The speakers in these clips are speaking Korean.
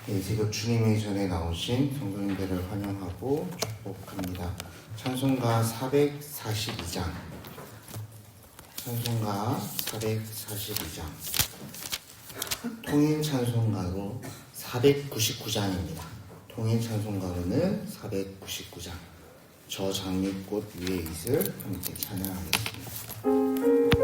이 새벽 주님의 전에 나오신 성도님들을 환영하고 축복합니다. 찬송가 442장, 찬송가 442장, 통일 찬송가로 499장입니다. 통일 찬송가로는 499장, 저 장미꽃 위에 있을 함께 찬양하겠습니다.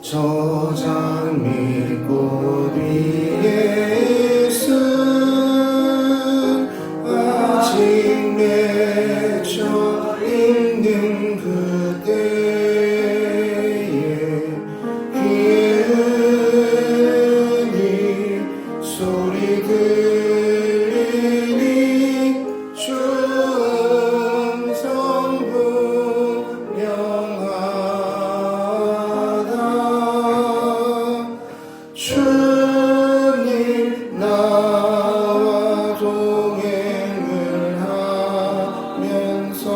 저 장미꽃 위에 있음 아직 맺혀 있는 그때에 귀에 은이 소리 들리니 주님 나와 동행을 하면서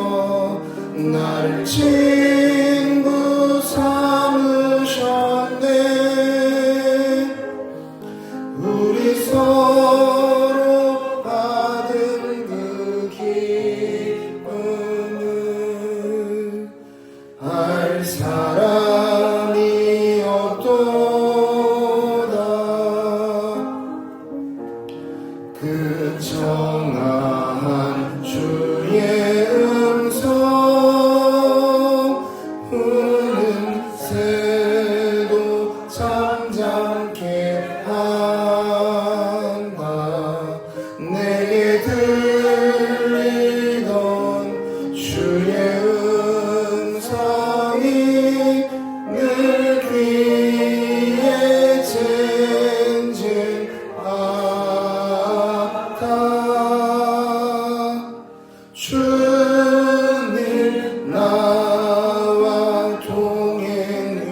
나를 친구 삼으셨네. 우리 서로 받은 그 기쁨을 알 사람이 없도다. 그 정한 주의 음성 우는 새도 잠잠케 한다. 내게 들리던 주의 음성이 늘 귀에 주님 나와 동행을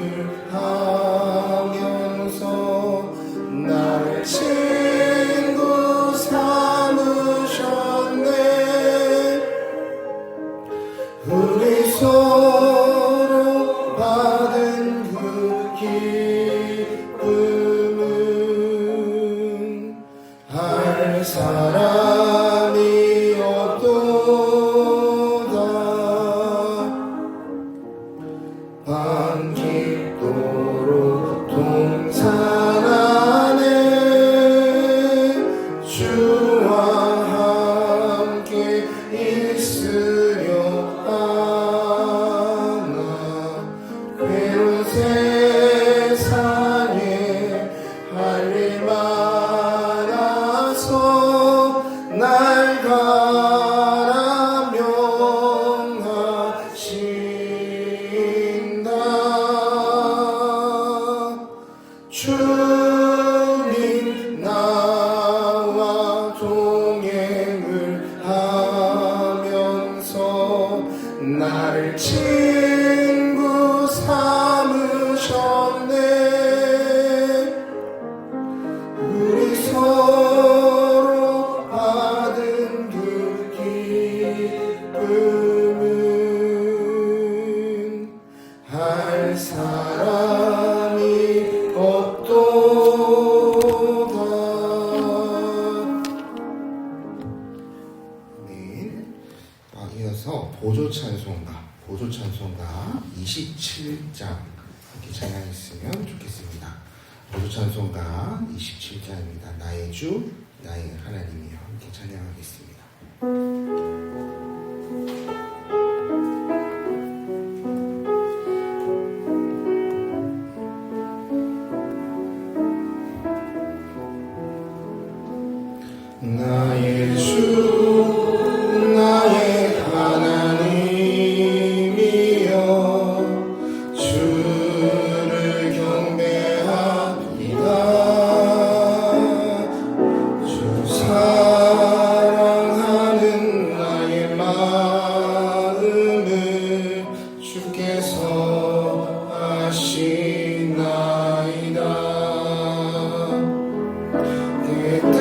하면서 나를 친구 삼으셨네. 우리 서로 받은 그 기쁨은 알 사람이 없도다. 밤 깊도록 동산 안에 주와 함께 있으려 하나. 괴로운 세상에 할 일 많아서 날 가라 명하신다. 주님 나와 동행을 하면서 나를 친구 삼으셨네. 우리 서로 받은 그 기쁨은 할 사람이 없도다. 네. 이어서 보조 찬송가 27장 이렇게 찬양했으면 좋겠습니다. 보조 찬송가 27장입니다. 나의 주, 나의 하나님이여 함께 찬양하겠습니다. 나의 주, 나의 하나님이여 주를 경배합니다. 주 사랑하는 나의 마음을 주께서 아시나이다. 내 뜻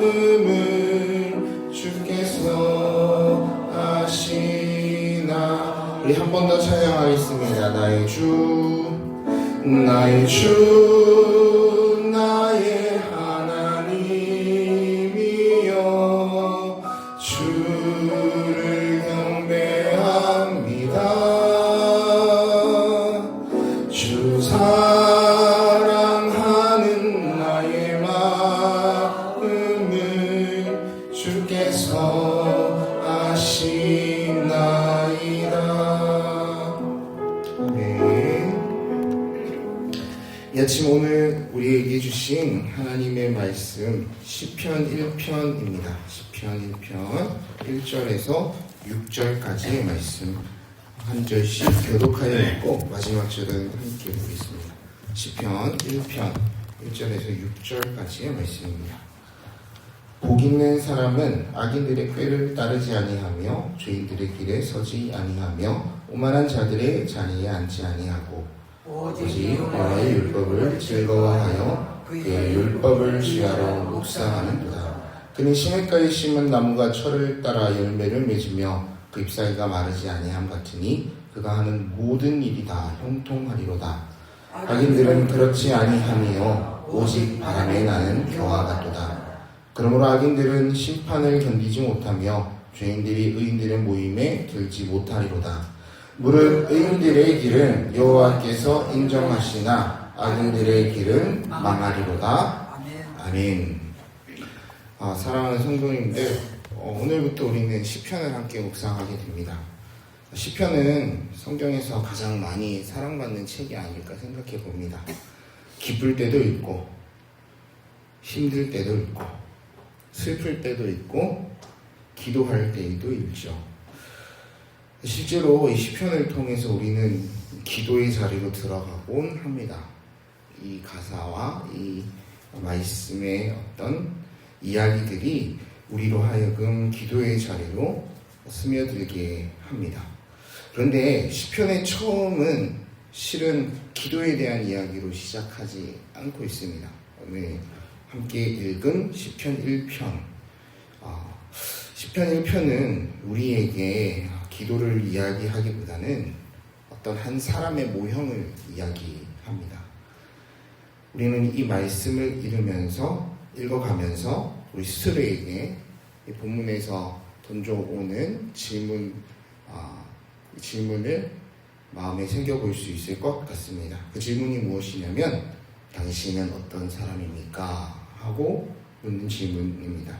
마음을 주께서 아시나. 우리 한 번 더 찬양하겠습니다. 나의 주, 나의 주, 나의 하나님이여, 주를 경배합니다. 주 사랑하는 나의 마음을 주께서 아시나이다. 아멘. 이 아침 오늘 우리에게 주신 하나님의 말씀 시편 1편입니다. 시편 1편 1절에서 6절까지의 말씀 한 절씩 교독하여 읽고 마지막 절은 함께 보겠습니다. 시편 1편 1절에서 6절까지의 말씀입니다. 복 있는 사람은 악인들의 꾀를 따르지 아니하며 죄인들의 길에 서지 아니하며 오만한 자들의 자리에 앉지 아니하고 오직 여호와의 율법을 즐거워하여 그의 율법을 취하러 묵상하는도다. 그는 시냇가에 심은 나무가 철을 따라 열매를 맺으며 그 잎사귀가 마르지 아니함 같으니 그가 하는 모든 일이 다 형통하리로다. 악인들은 그렇지 아니하며 오직 바람에 나는 겨와 같도다. 그러므로 악인들은 심판을 견디지 못하며 죄인들이 의인들의 모임에 들지 못하리로다. 무릇 의인들의 길은 여호와께서 인정하시나 악인들의 길은 망하리로다. 아멘. 사랑하는 성도님들, 오늘부터 우리는 시편을 함께 묵상하게 됩니다. 시편은 성경에서 가장 많이 사랑받는 책이 아닐까 생각해 봅니다. 기쁠 때도 있고 힘들 때도 있고 슬플 때도 있고 기도할 때도 있죠. 실제로 이 시편을 통해서 우리는 기도의 자리로 들어가곤 합니다. 이 가사와 이 말씀의 어떤 이야기들이 우리로 하여금 기도의 자리로 스며들게 합니다. 그런데 시편의 처음은 실은 기도에 대한 이야기로 시작하지 않고 있습니다. 오늘 함께 읽은 시편 1편. 시편 1편은 우리에게 기도를 이야기하기보다는 어떤 한 사람의 모형을 이야기합니다. 우리는 이 말씀을 읽어가면서 우리 스스로에게 이 본문에서 던져오는 질문을 마음에 새겨볼 수 있을 것 같습니다. 그 질문이 무엇이냐면 당신은 어떤 사람입니까? 하고 묻는 질문입니다.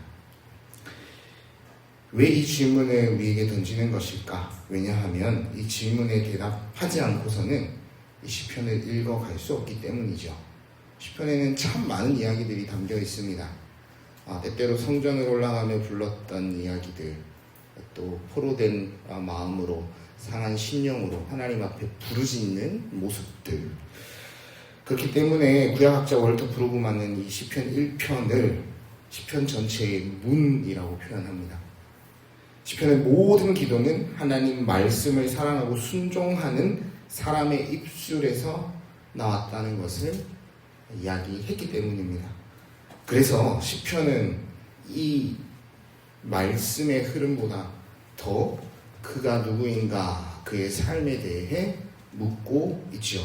왜 이 질문을 우리에게 던지는 것일까? 왜냐하면 이 질문에 대답하지 않고서는 이 시편을 읽어갈 수 없기 때문이죠. 시편에는 참 많은 이야기들이 담겨 있습니다. 때때로 성전을 올라가며 불렀던 이야기들, 또 포로된 마음으로 상한 심령으로 하나님 앞에 부르짖는 모습들. 그렇기 때문에 구약학자 월터 브루그만은 이 시편 1편을 시편 전체의 문이라고 표현합니다. 시편의 모든 기도는 하나님 말씀을 사랑하고 순종하는 사람의 입술에서 나왔다는 것을 이야기했기 때문입니다. 그래서 시편은 이 말씀의 흐름보다 더 그가 누구인가, 그의 삶에 대해 묻고 있죠.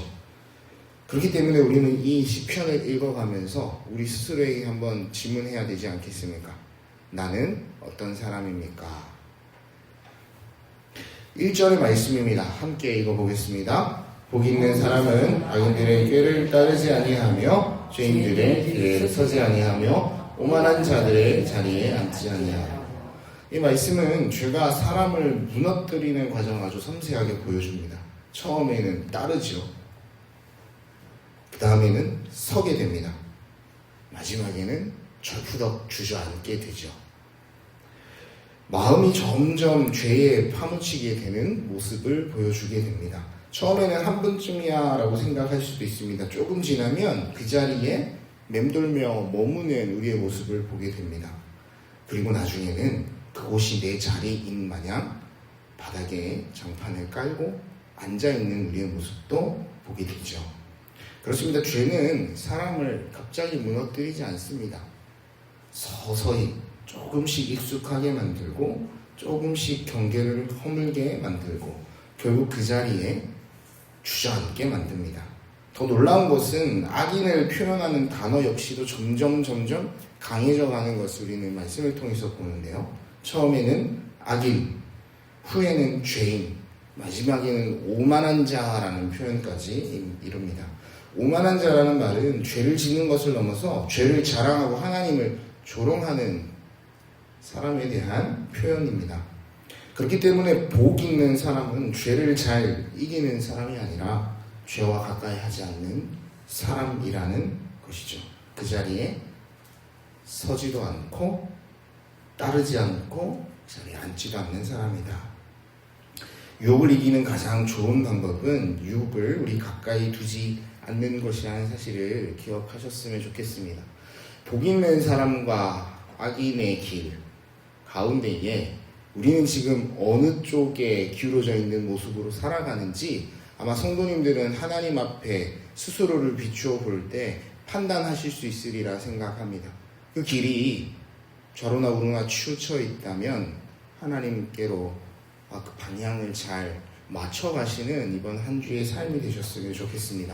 그렇기 때문에 우리는 이 시편을 읽어가면서 우리 스스로에게 한번 질문해야 되지 않겠습니까? 나는 어떤 사람입니까? 1절의 말씀입니다. 함께 읽어보겠습니다. 복 있는 사람은 악인들의 꾀를 따르지 아니하며 죄인들의 길에 서지 아니하며 오만한 자들의 자리에 앉지 아니하며. 이 말씀은 죄가 사람을 무너뜨리는 과정을 아주 섬세하게 보여줍니다. 처음에는 따르죠. 그 다음에는 서게 됩니다. 마지막에는 절푸덕 주저앉게 되죠. 마음이 점점 죄에 파묻히게 되는 모습을 보여주게 됩니다. 처음에는 한 번쯤이야 라고 생각할 수도 있습니다. 조금 지나면 그 자리에 맴돌며 머무는 우리의 모습을 보게 됩니다. 그리고 나중에는 그곳이 내 자리인 마냥 바닥에 장판을 깔고 앉아있는 우리의 모습도 보게 되죠. 그렇습니다. 죄는 사람을 갑자기 무너뜨리지 않습니다. 서서히 조금씩 익숙하게 만들고 조금씩 경계를 허물게 만들고 결국 그 자리에 주저앉게 만듭니다. 더 놀라운 것은 악인을 표현하는 단어 역시도 점점 강해져 가는 것을 우리는 말씀을 통해서 보는데요. 처음에는 악인, 후에는 죄인, 마지막에는 오만한 자라는 표현까지 이룹니다. 오만한 자라는 말은 죄를 짓는 것을 넘어서 죄를 자랑하고 하나님을 조롱하는 사람에 대한 표현입니다. 그렇기 때문에 복 있는 사람은 죄를 잘 이기는 사람이 아니라 죄와 가까이 하지 않는 사람이라는 것이죠. 그 자리에 서지도 않고 따르지 않고 그 자리에 앉지도 않는 사람이다. 유혹을 이기는 가장 좋은 방법은 유혹을 우리 가까이 두지 않는 것이라는 사실을 기억하셨으면 좋겠습니다. 복 있는 사람과 악인의 길 가운데에 우리는 지금 어느 쪽에 기울어져 있는 모습으로 살아가는지 아마 성도님들은 하나님 앞에 스스로를 비추어 볼 때 판단하실 수 있으리라 생각합니다. 그 길이 좌로나 우로나 치우쳐 있다면 하나님께로 그 방향을 잘 맞춰가시는 이번 한 주의 삶이 되셨으면 좋겠습니다.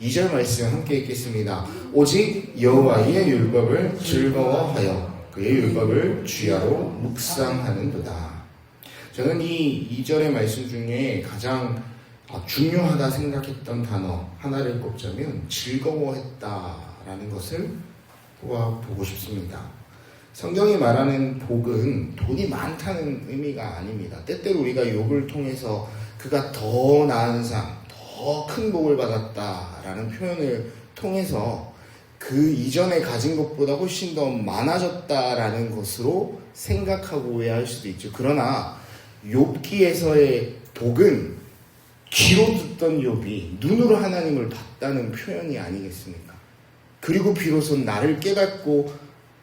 2절 말씀 함께 읽겠습니다. 오직 여호와의 율법을 즐거워하여 그의 율법을 주야로 묵상하는도다. 저는 이 2절의 말씀 중에 가장 중요하다 생각했던 단어 하나를 꼽자면 즐거워했다라는 것을 보고 싶습니다. 성경이 말하는 복은 돈이 많다는 의미가 아닙니다. 때때로 우리가 욥을 통해서 그가 더 나은 삶, 더 큰 복을 받았다라는 표현을 통해서 그 이전에 가진 것보다 훨씬 더 많아졌다라는 것으로 생각하고 오해할 수도 있죠. 그러나 욥기에서의 복은 귀로 듣던 욥이 눈으로 하나님을 봤다는 표현이 아니겠습니까? 그리고 비로소 나를 깨닫고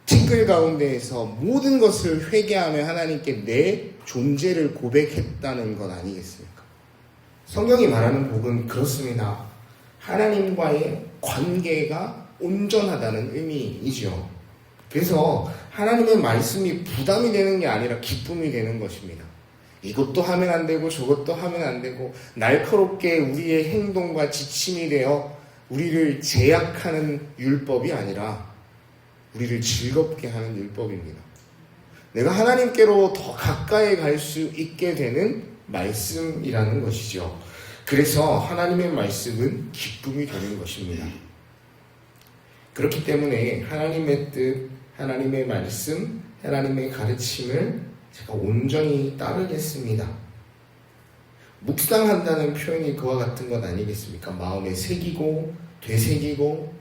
티끌 가운데에서 모든 것을 회개하며 하나님께 내 존재를 고백했다는 것 아니겠습니까? 성경이 말하는 복은 그렇습니다. 하나님과의 관계가 온전하다는 의미이죠. 그래서 하나님의 말씀이 부담이 되는 게 아니라 기쁨이 되는 것입니다. 이것도 하면 안 되고 저것도 하면 안 되고 날카롭게 우리의 행동과 지침이 되어 우리를 제약하는 율법이 아니라 우리를 즐겁게 하는 율법입니다. 내가 하나님께로 더 가까이 갈 수 있게 되는 말씀이라는 것이죠. 그래서 하나님의 말씀은 기쁨이 되는 것입니다. 그렇기 때문에 하나님의 뜻, 하나님의 말씀, 하나님의 가르침을 제가 온전히 따르겠습니다. 묵상한다는 표현이 그와 같은 것 아니겠습니까? 마음에 새기고 되새기고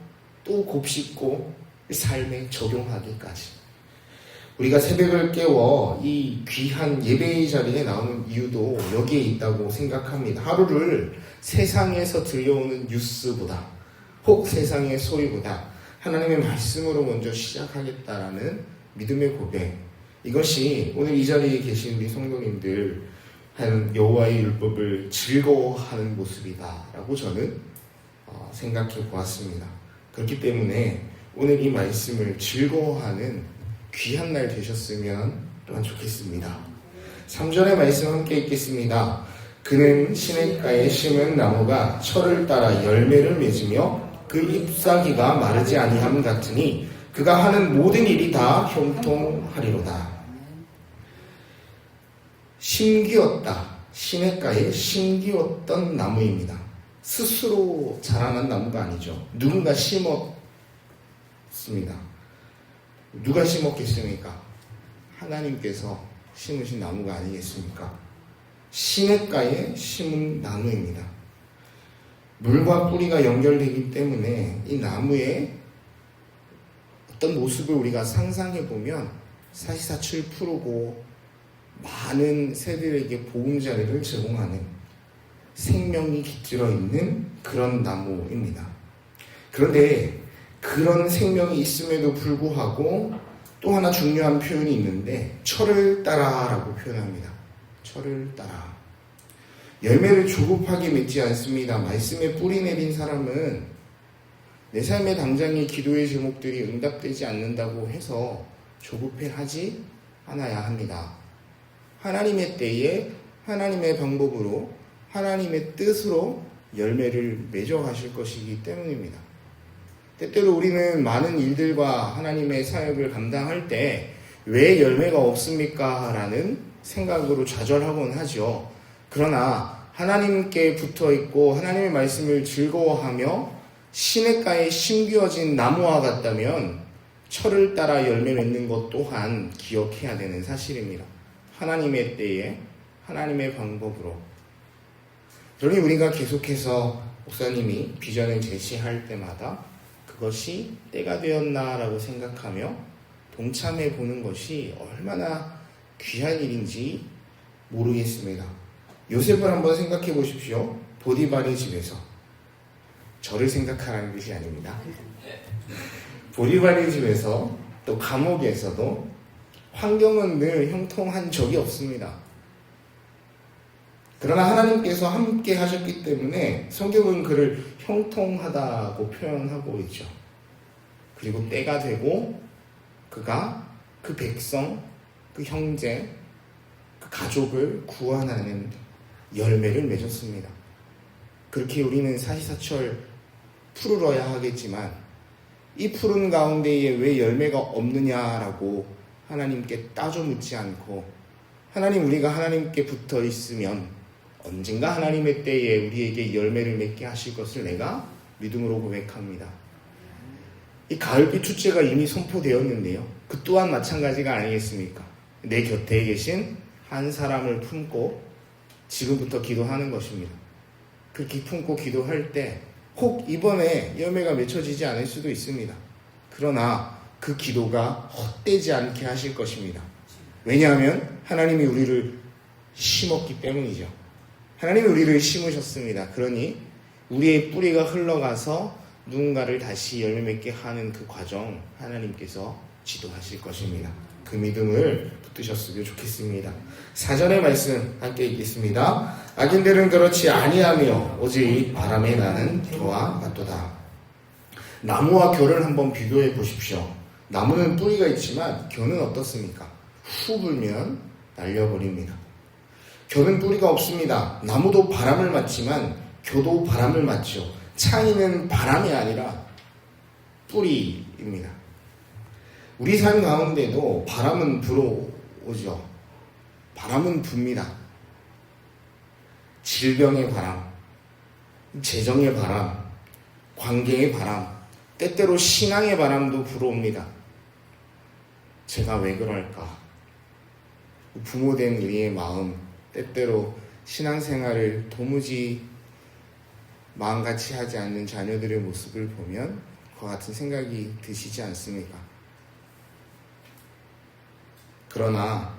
또 곱씹고 삶에 적용하기까지. 우리가 새벽을 깨워 이 귀한 예배의 자리에 나오는 이유도 여기에 있다고 생각합니다. 하루를 세상에서 들려오는 뉴스보다 혹 세상의 소리보다 하나님의 말씀으로 먼저 시작하겠다라는 믿음의 고백, 이것이 오늘 이 자리에 계신 우리 성도님들 하는 여호와의 율법을 즐거워하는 모습이다라고 저는 생각해 보았습니다. 그렇기 때문에 오늘 이 말씀을 즐거워하는 귀한 날 되셨으면 또한 좋겠습니다. 3절의 말씀 함께 읽겠습니다. 그는 시냇가에 심은 나무가 철을 따라 열매를 맺으며 그 잎사귀가 마르지 아니함 같으니 그가 하는 모든 일이 다 형통하리로다. 심기었다. 시냇가에 심기었던 나무입니다. 스스로 자라난 나무가 아니죠. 누군가 심었습니다. 누가 심었겠습니까? 하나님께서 심으신 나무가 아니겠습니까? 시냇가에 심은 나무입니다. 물과 뿌리가 연결되기 때문에 이 나무의 어떤 모습을 우리가 상상해 보면 사시사철 푸르고 많은 새들에게 보금자리를 제공하는 생명이 깃들어 있는 그런 나무입니다. 그런데 그런 생명이 있음에도 불구하고 또 하나 중요한 표현이 있는데 철을 따라라고 표현합니다. 철을 따라. 열매를 조급하게 맺지 않습니다. 말씀에 뿌리 내린 사람은 내 삶의 당장의 기도의 제목들이 응답되지 않는다고 해서 조급해하지 않아야 합니다. 하나님의 때에 하나님의 방법으로 하나님의 뜻으로 열매를 맺어 가실 것이기 때문입니다. 때때로 우리는 많은 일들과 하나님의 사역을 감당할 때 왜 열매가 없습니까? 라는 생각으로 좌절하곤 하죠. 그러나 하나님께 붙어있고 하나님의 말씀을 즐거워하며 시냇가에 심기어진 나무와 같다면 철을 따라 열매 맺는 것 또한 기억해야 되는 사실입니다. 하나님의 때에 하나님의 방법으로. 그러니 우리가 계속해서 목사님이 비전을 제시할 때마다 그것이 때가 되었나라고 생각하며 동참해 보는 것이 얼마나 귀한 일인지 모르겠습니다. 요셉을 한번 생각해 보십시오. 보디발의 집에서. 저를 생각하라는 뜻이 아닙니다. 보디발의 집에서 또 감옥에서도 환경은 늘 형통한 적이 없습니다. 그러나 하나님께서 함께 하셨기 때문에 성경은 그를 형통하다고 표현하고 있죠. 그리고 때가 되고 그가 그 백성, 그 형제, 그 가족을 구원하는 열매를 맺었습니다. 그렇게 우리는 사시사철 푸르러야 하겠지만 이 푸른 가운데에 왜 열매가 없느냐라고 하나님께 따져 묻지 않고 하나님, 우리가 하나님께 붙어 있으면 언젠가 하나님의 때에 우리에게 열매를 맺게 하실 것을 내가 믿음으로 고백합니다. 이 가을빛 축제가 이미 선포되었는데요. 그 또한 마찬가지가 아니겠습니까? 내 곁에 계신 한 사람을 품고 지금부터 기도하는 것입니다. 그렇게 품고 기도할 때 혹 이번에 열매가 맺혀지지 않을 수도 있습니다. 그러나 그 기도가 헛되지 않게 하실 것입니다. 왜냐하면 하나님이 우리를 심었기 때문이죠. 하나님이 우리를 심으셨습니다. 그러니 우리의 뿌리가 흘러가서 누군가를 다시 열매 맺게 하는 그 과정 하나님께서 지도하실 것입니다. 그 믿음을 붙드셨으면 좋겠습니다. 사전의 말씀 함께 읽겠습니다. 악인들은 그렇지 아니하며 오직 바람에 나는 겨와 같도다. 나무와 겨를 한번 비교해 보십시오. 나무는 뿌리가 있지만 겨는 어떻습니까? 후 불면 날려버립니다. 겨는 뿌리가 없습니다. 나무도 바람을 맞지만 겨도 바람을 맞죠. 차이는 바람이 아니라 뿌리입니다. 우리 삶 가운데도 바람은 불어오죠. 바람은 붑니다. 질병의 바람, 재정의 바람, 관계의 바람, 때때로 신앙의 바람도 불어옵니다. 제가 왜 그럴까? 부모된 우리의 마음, 때때로 신앙생활을 도무지 마음같이 하지 않는 자녀들의 모습을 보면 그와 같은 생각이 드시지 않습니까? 그러나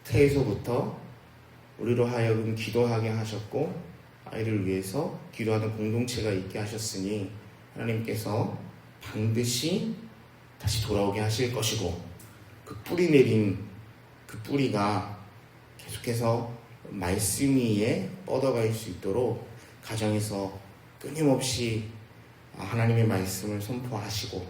태에서부터 우리로 하여금 기도하게 하셨고 아이를 위해서 기도하는 공동체가 있게 하셨으니 하나님께서 반드시 다시 돌아오게 하실 것이고 그 뿌리 내린 그 뿌리가 계속해서 말씀 위에 뻗어갈 수 있도록 가정에서 끊임없이 하나님의 말씀을 선포하시고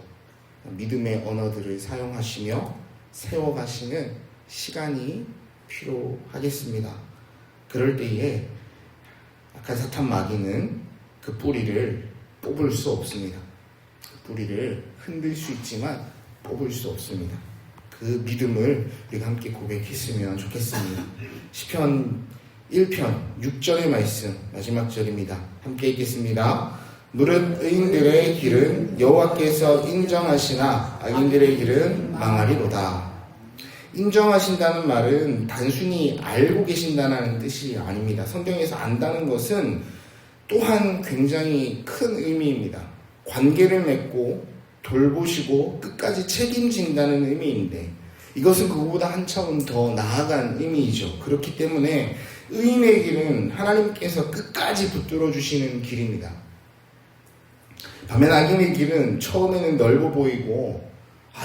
믿음의 언어들을 사용하시며 세워가시는 시간이 필요하겠습니다. 그럴 때에 악한 사탄 마귀는 그 뿌리를 뽑을 수 없습니다. 그 뿌리를 흔들 수 있지만 뽑을 수 없습니다. 그 믿음을 우리가 함께 고백했으면 좋겠습니다. 시편 1편 6절의 말씀 마지막 절입니다. 함께 읽겠습니다. 무릇 의인들의 길은 여호와께서 인정하시나 악인들의 길은 망하리로다. 인정하신다는 말은 단순히 알고 계신다는 뜻이 아닙니다. 성경에서 안다는 것은 또한 굉장히 큰 의미입니다. 관계를 맺고 돌보시고 끝까지 책임진다는 의미인데 이것은 그거보다 한 차원 더 나아간 의미이죠. 그렇기 때문에 의인의 길은 하나님께서 끝까지 붙들어 주시는 길입니다. 반면 악인의 길은 처음에는 넓어 보이고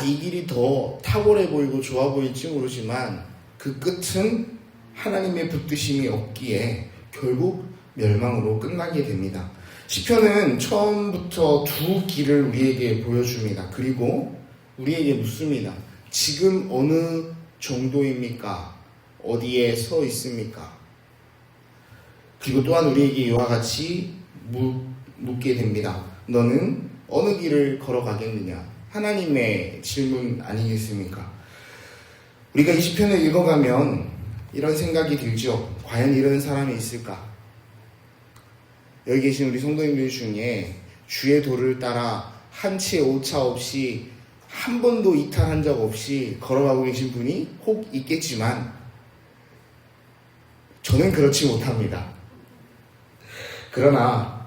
이 길이 더 탁월해 보이고 좋아 보일지 모르지만 그 끝은 하나님의 붙드심이 없기에 결국 멸망으로 끝나게 됩니다. 시편은 처음부터 두 길을 우리에게 보여줍니다. 그리고 우리에게 묻습니다. 지금 어느 정도입니까? 어디에 서 있습니까? 그리고 또한 우리에게 이와 같이 묻게 됩니다. 너는 어느 길을 걸어가겠느냐? 하나님의 질문 아니겠습니까? 우리가 이 시편을 읽어가면 이런 생각이 들죠. 과연 이런 사람이 있을까? 여기 계신 우리 성도님들 중에 주의 도를 따라 한치의 오차 없이 한 번도 이탈한 적 없이 걸어가고 계신 분이 혹 있겠지만 저는 그렇지 못합니다. 그러나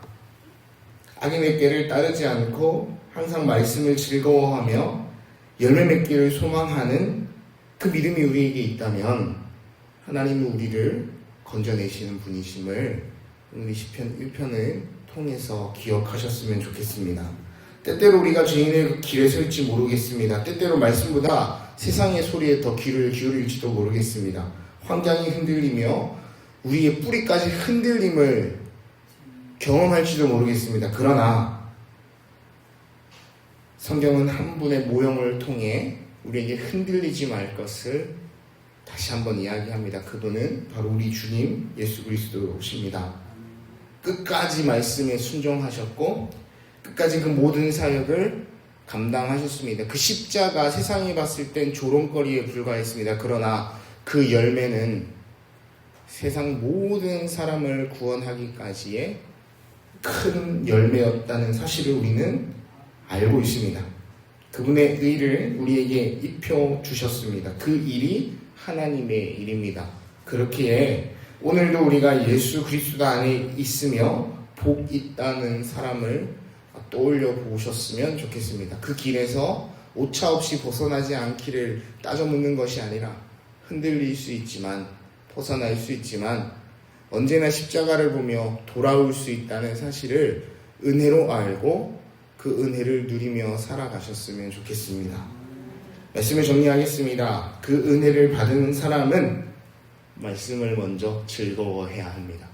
악의 맺기를 따르지 않고 항상 말씀을 즐거워하며 열매 맺기를 소망하는 그 믿음이 우리에게 있다면 하나님은 우리를 건져내시는 분이심을 오늘 시편 1편을 통해서 기억하셨으면 좋겠습니다. 때때로 우리가 죄인의 그 길에 설지 모르겠습니다. 때때로 말씀보다 세상의 소리에 더 귀를 기울일지도 모르겠습니다. 환경이 흔들리며 우리의 뿌리까지 흔들림을 경험할지도 모르겠습니다. 그러나 성경은 한 분의 모형을 통해 우리에게 흔들리지 말 것을 다시 한번 이야기합니다. 그분은 바로 우리 주님 예수 그리스도십니다. 끝까지 말씀에 순종하셨고 끝까지 그 모든 사역을 감당하셨습니다. 그 십자가 세상이 봤을 땐 조롱거리에 불과했습니다. 그러나 그 열매는 세상 모든 사람을 구원하기까지의 큰 열매였다는 사실을 우리는 알고 있습니다. 그분의 의를 우리에게 입혀주셨습니다. 그 일이 하나님의 일입니다. 그렇기에 오늘도 우리가 예수 그리스도 안에 있으며 복 있다는 사람을 떠올려 보셨으면 좋겠습니다. 그 길에서 오차없이 벗어나지 않기를 따져 묻는 것이 아니라 흔들릴 수 있지만 벗어날 수 있지만 언제나 십자가를 보며 돌아올 수 있다는 사실을 은혜로 알고 그 은혜를 누리며 살아가셨으면 좋겠습니다. 말씀을 정리하겠습니다. 그 은혜를 받은 사람은 말씀을 먼저 즐거워해야 합니다.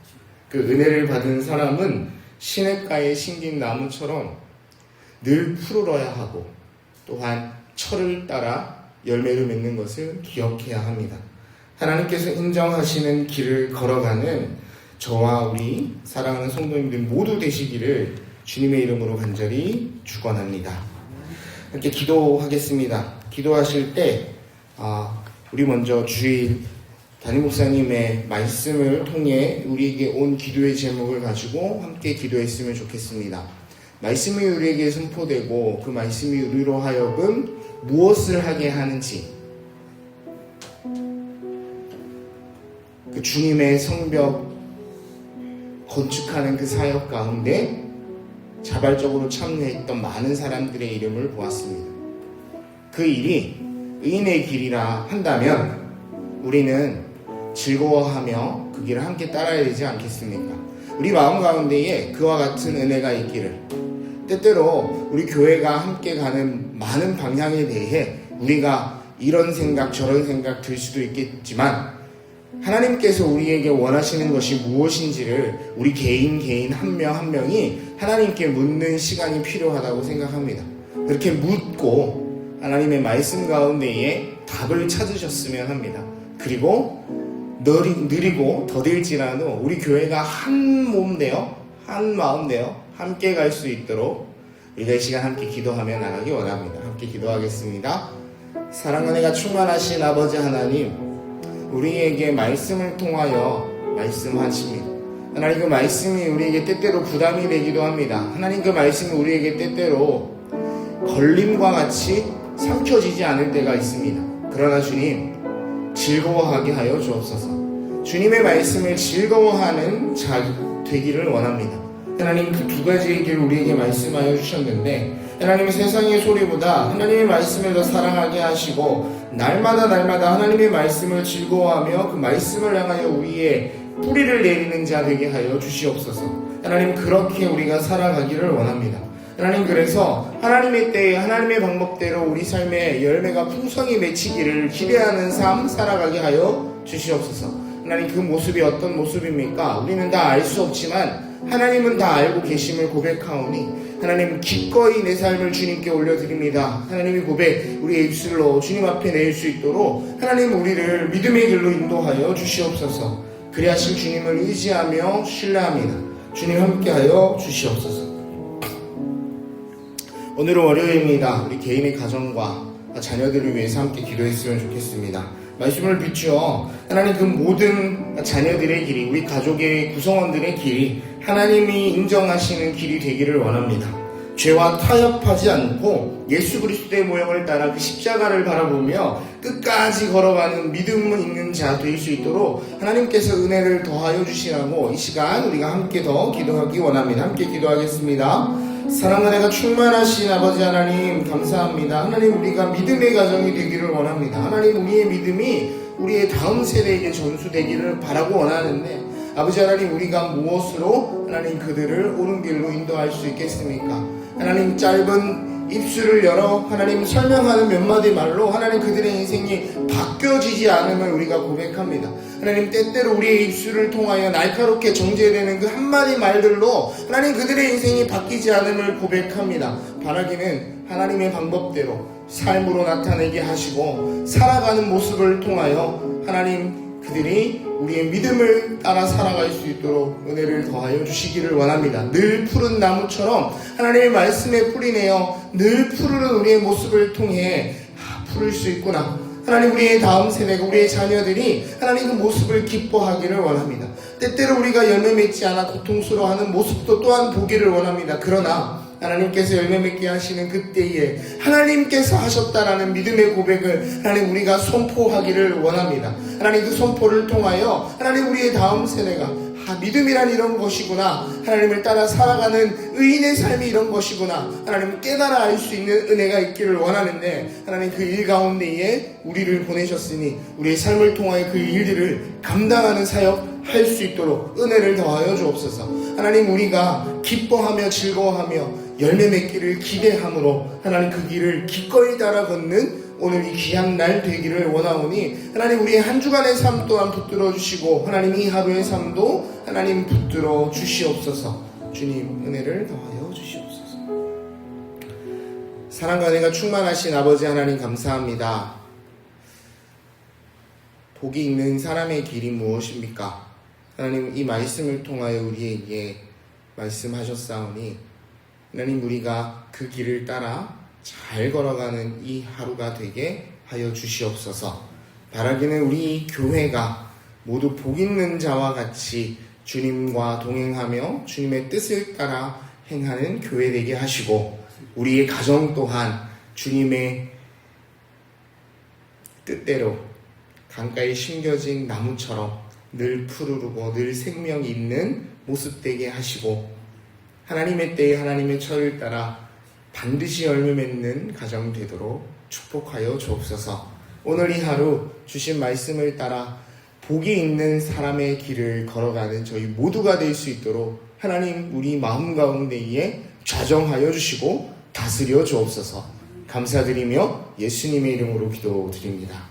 그 은혜를 받은 사람은 시냇가에 심긴 나무처럼 늘 푸르러야 하고 또한 철을 따라 열매를 맺는 것을 기억해야 합니다. 하나님께서 인정하시는 길을 걸어가는 저와 우리 사랑하는 성도님들 모두 되시기를 주님의 이름으로 간절히 축원합니다. 함께 기도하겠습니다. 기도하실 때 우리 먼저 주일 담임 목사님의 말씀을 통해 우리에게 온 기도의 제목을 가지고 함께 기도했으면 좋겠습니다. 말씀이 우리에게 선포되고 그 말씀이 우리로 하여금 무엇을 하게 하는지 그 주님의 성벽 건축하는 그 사역 가운데 자발적으로 참여했던 많은 사람들의 이름을 보았습니다. 그 일이 의인의 길이라 한다면 우리는 즐거워하며 그 길을 함께 따라야 되지 않겠습니까? 우리 마음 가운데에 그와 같은 은혜가 있기를 때때로 우리 교회가 함께 가는 많은 방향에 대해 우리가 이런 생각 저런 생각 들 수도 있겠지만 하나님께서 우리에게 원하시는 것이 무엇인지를 우리 개인 한 명 한 명이 하나님께 묻는 시간이 필요하다고 생각합니다. 그렇게 묻고 하나님의 말씀 가운데에 답을 찾으셨으면 합니다. 그리고 느리고 더딜지라도 우리 교회가 한 몸 되어 한 마음 되어 함께 갈 수 있도록 우리가 이 시간 함께 기도하며 나가기 원합니다. 함께 기도하겠습니다. 사랑 은혜가 충만하신 아버지 하나님, 우리에게 말씀을 통하여 말씀하십니다. 하나님 그 말씀이 우리에게 때때로 부담이 되기도 합니다. 하나님 그 말씀이 우리에게 때때로 걸림과 같이 삼켜지지 않을 때가 있습니다. 그러나 주님 즐거워하게 하여 주옵소서. 주님의 말씀을 즐거워하는 자 되기를 원합니다. 하나님 그 두 가지의 길을 우리에게 말씀하여 주셨는데 하나님의 세상의 소리보다 하나님의 말씀을 더 사랑하게 하시고 날마다 하나님의 말씀을 즐거워하며 그 말씀을 향하여 우리의 뿌리를 내리는 자 되게 하여 주시옵소서. 하나님 그렇게 우리가 살아가기를 원합니다. 하나님 그래서 하나님의 때에 하나님의 방법대로 우리 삶에 열매가 풍성히 맺히기를 기대하는 삶 살아가게 하여 주시옵소서. 하나님 그 모습이 어떤 모습입니까? 우리는 다 알 수 없지만 하나님은 다 알고 계심을 고백하오니 하나님 기꺼이 내 삶을 주님께 올려드립니다. 하나님의 고백 우리의 입술로 주님 앞에 낼 수 있도록 하나님 우리를 믿음의 길로 인도하여 주시옵소서. 그리하신 주님을 의지하며 신뢰합니다. 주님 함께하여 주시옵소서. 오늘은 월요일입니다. 우리 개인의 가정과 자녀들을 위해서 함께 기도했으면 좋겠습니다. 말씀을 비추어 하나님 그 모든 자녀들의 길이, 우리 가족의 구성원들의 길이 하나님이 인정하시는 길이 되기를 원합니다. 죄와 타협하지 않고 예수 그리스도의 모형을 따라 그 십자가를 바라보며 끝까지 걸어가는 믿음 있는 자 될 수 있도록 하나님께서 은혜를 더하여 주시라고 이 시간 우리가 함께 더 기도하기 원합니다. 함께 기도하겠습니다. 사랑과 내가 충만하신 아버지 하나님 감사합니다. 하나님 우리가 믿음의 가정이 되기를 원합니다. 하나님 우리의 믿음이 우리의 다음 세대에게 전수되기를 바라고 원하는데 아버지 하나님 우리가 무엇으로 하나님 그들을 옳은 길로 인도할 수 있겠습니까? 하나님 짧은 입술을 열어 하나님 설명하는 몇 마디 말로 하나님 그들의 인생이 바뀌어지지 않음을 우리가 고백합니다. 하나님 때때로 우리의 입술을 통하여 날카롭게 정죄되는 그 한마디 말들로 하나님 그들의 인생이 바뀌지 않음을 고백합니다. 바라기는 하나님의 방법대로 삶으로 나타내게 하시고 살아가는 모습을 통하여 하나님 그들이 우리의 믿음을 따라 살아갈 수 있도록 은혜를 더하여 주시기를 원합니다. 늘 푸른 나무처럼 하나님의 말씀에 뿌리 내어 늘 푸르른 우리의 모습을 통해 푸를 수 있구나. 하나님 우리의 다음 세대가 우리의 자녀들이 하나님 그 모습을 기뻐하기를 원합니다. 때때로 우리가 열매 맺지 않아 고통스러워하는 모습도 또한 보기를 원합니다. 그러나 하나님께서 열매 맺게 하시는 그때에 하나님께서 하셨다라는 믿음의 고백을 하나님 우리가 선포하기를 원합니다. 하나님 그 선포를 통하여 하나님 우리의 다음 세대가 믿음이란 이런 것이구나, 하나님을 따라 살아가는 의인의 삶이 이런 것이구나 하나님을 깨달아 알 수 있는 은혜가 있기를 원하는데 하나님 그 일 가운데에 우리를 보내셨으니 우리의 삶을 통하여 그 일들을 감당하는 사역 할 수 있도록 은혜를 더하여 주옵소서. 하나님 우리가 기뻐하며 즐거워하며 열매 맺기를 기대함으로 하나님 그 길을 기꺼이 따라 걷는 오늘 이 귀한 날 되기를 원하오니 하나님 우리의 한 주간의 삶 또한 붙들어 주시고 하나님 이 하루의 삶도 하나님 붙들어 주시옵소서. 주님 은혜를 더하여 주시옵소서. 사랑과 은혜가 충만하신 아버지 하나님 감사합니다. 복이 있는 사람의 길이 무엇입니까? 하나님 이 말씀을 통하여 우리에게 말씀하셨사오니 하나님 우리가 그 길을 따라 잘 걸어가는 이 하루가 되게 하여 주시옵소서. 바라기는 우리 교회가 모두 복 있는 자와 같이 주님과 동행하며 주님의 뜻을 따라 행하는 교회 되게 하시고 우리의 가정 또한 주님의 뜻대로 강가에 심겨진 나무처럼 늘 푸르르고 늘 생명이 있는 모습 되게 하시고 하나님의 때에 하나님의 철을 따라 반드시 열매 맺는 가정 되도록 축복하여 주옵소서. 오늘 이 하루 주신 말씀을 따라 복이 있는 사람의 길을 걸어가는 저희 모두가 될 수 있도록 하나님 우리 마음 가운데에 좌정하여 주시고 다스려 주옵소서. 감사드리며 예수님의 이름으로 기도드립니다.